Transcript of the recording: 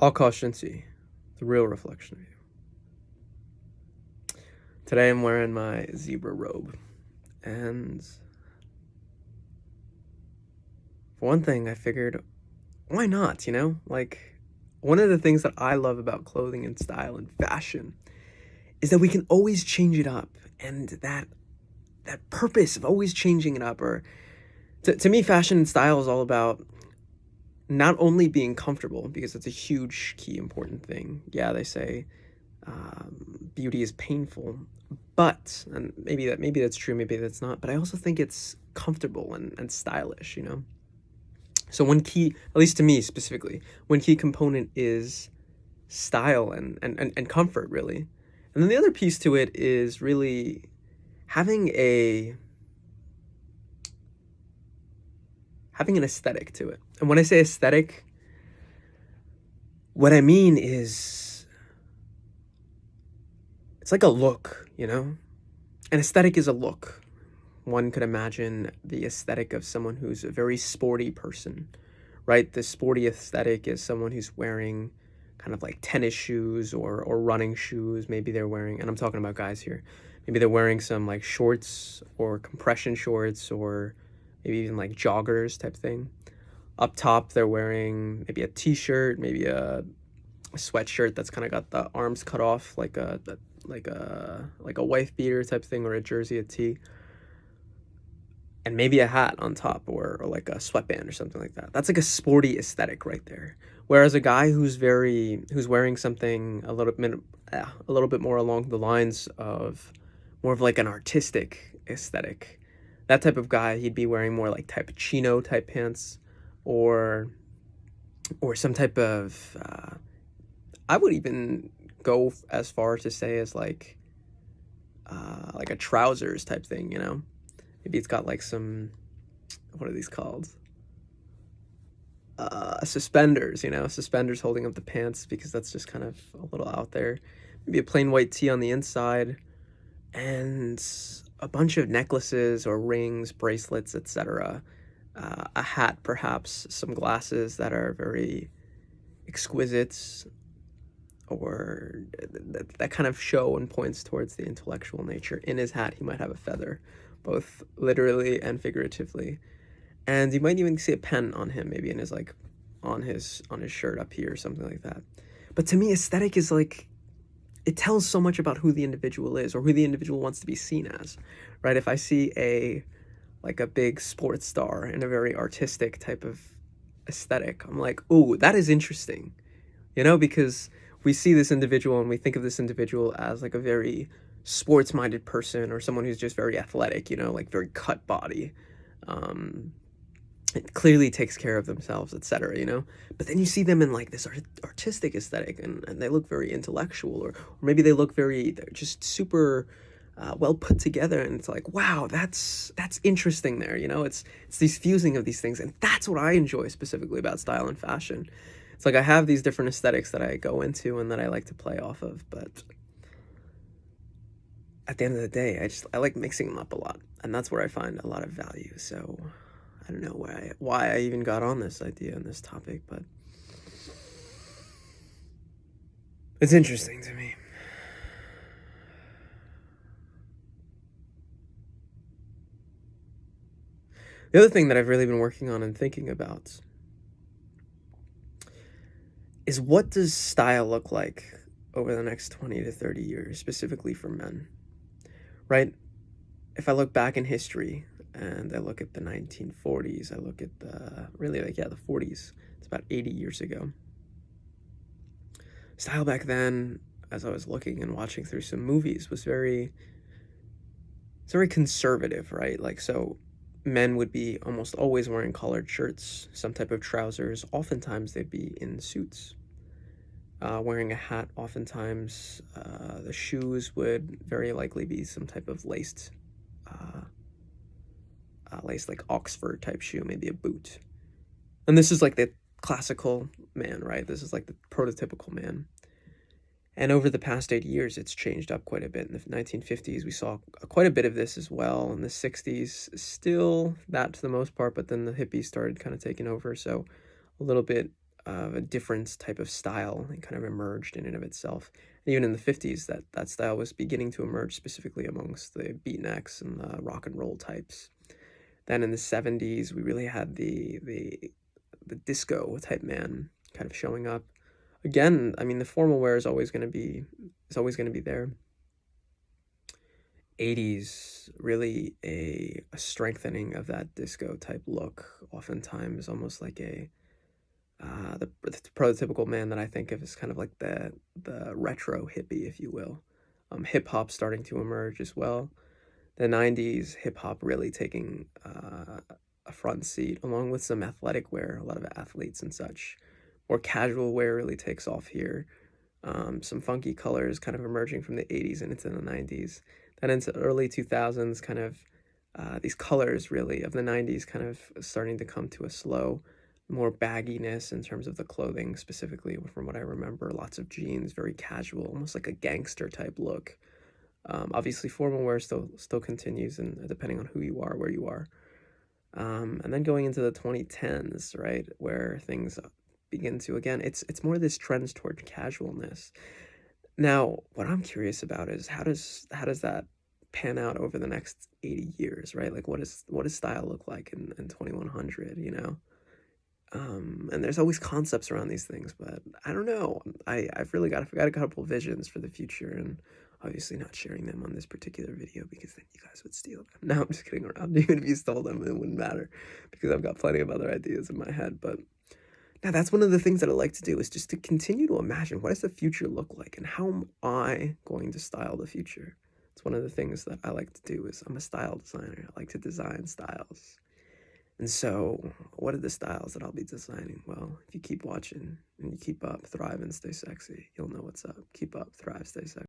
Akash Inti, the real reflection of you. Today I'm wearing my zebra robe, and for one thing, I figured, why not, Like, one of the things that I love about clothing and style and fashion is that we can always change it up, and that purpose of always changing it up, or to me, fashion and style is all about not only being comfortable, because it's a huge, key, important thing. Yeah, they say beauty is painful, but and maybe that's true, maybe that's not. But I also think it's comfortable and stylish. So one key, at least to me specifically, one key component is style and comfort, really. And then the other piece to it is really having a having an aesthetic to it. And when I say aesthetic, what I mean is it's like a look. An aesthetic is a look. One could imagine the aesthetic of someone who's a very sporty person, right? The sporty aesthetic is someone who's wearing kind of like tennis shoes or running shoes. Maybe they're wearing, and I'm talking about guys here, maybe they're wearing some like shorts or compression shorts or maybe even like joggers type thing. Up top, they're wearing maybe a t-shirt, maybe a sweatshirt that's kind of got the arms cut off, like a wife beater type thing, or a jersey, a tee, and maybe a hat on top, or like a sweatband or something like that. That's like a sporty aesthetic right there. Whereas a guy who's wearing something a little bit more along the lines of more of like an artistic aesthetic, that type of guy, he'd be wearing more like type of chino type pants, or some type of I would even go as far to say as like a trousers type thing. Maybe it's got like some, what are these called? Suspenders holding up the pants, because that's just kind of a little out there. Maybe a plain white tee on the inside, and a bunch of necklaces or rings, bracelets, etc. A hat, perhaps, some glasses that are very exquisite, or that kind of show and points towards the intellectual nature. In his hat, he might have a feather, both literally and figuratively. And you might even see a pen on him, maybe in his like on his shirt up here, or something like that. But to me, aesthetic is like, it tells so much about who the individual is, or who the individual wants to be seen as, right? If I see a big sports star in a very artistic type of aesthetic, I'm like, ooh, that is interesting, because we see this individual and we think of this individual as like a very sports-minded person, or someone who's just very athletic, like very cut body. It clearly takes care of themselves, etc. But then you see them in like this artistic aesthetic, and they look very intellectual, or maybe they're just super well put together, and it's like, wow, that's interesting there. It's these fusing of these things, and that's what I enjoy specifically about style and fashion. It's like I have these different aesthetics that I go into and that I like to play off of, but at the end of the day, I like mixing them up a lot, and that's where I find a lot of value. So I don't know why I even got on this idea and this topic, but it's interesting to me. The other thing that I've really been working on and thinking about is, what does style look like over the next 20 to 30 years, specifically for men, right? If I look back in history and I look at the 1940s, I look at the 40s, it's about 80 years ago. Style back then, as I was looking and watching through some movies, was very conservative, right? Like, so men would be almost always wearing collared shirts, some type of trousers. Oftentimes they'd be in suits, wearing a hat. Oftentimes the shoes would very likely be some type of laced like Oxford type shoe, maybe a boot. And this is like the classical man, right? This is like the prototypical man. And over the past 80 years, it's changed up quite a bit. In the 1950s, we saw quite a bit of this as well. In the 60s, still that to the most part, but then the hippies started kind of taking over. So a little bit of a different type of style and kind of emerged in and of itself. And even in the 50s, that style was beginning to emerge specifically amongst the beatniks and the rock and roll types. Then in the 70s, we really had the disco type man kind of showing up. Again, I mean, the formal wear is always going to be there. 80s, really a strengthening of that disco type look, oftentimes almost like the prototypical man that I think of as kind of like the retro hippie, if you will. Hip hop starting to emerge as well. The 90s, hip hop really taking a front seat, along with some athletic wear, a lot of athletes and such. More casual wear really takes off here. Some funky colors kind of emerging from the 80s and into the 90s. Then into early 2000s, kind of these colors really of the 90s kind of starting to come to a slow, more bagginess in terms of the clothing, specifically from what I remember. Lots of jeans, very casual, almost like a gangster type look. Obviously, formal wear still continues, and depending on who you are, where you are. And then going into the 2010s, right, where things begin to, again, it's more this trends toward casualness. Now, what I'm curious about is how does that pan out over the next 80 years, right? Like, what does style look like in 2100, you know? And there's always concepts around these things, but I don't know. I've got a couple visions for the future, and obviously not sharing them on this particular video because then you guys would steal them. No, I'm just kidding around. Even if you stole them, it wouldn't matter because I've got plenty of other ideas in my head. But now that's one of the things that I like to do is just to continue to imagine what does the future look like and how am I going to style the future. It's one of the things that I like to do is I'm a style designer. I like to design styles. And so, what are the styles that I'll be designing? Well, if you keep watching and you keep up, thrive, and stay sexy, you'll know what's up. Keep up, thrive, stay sexy.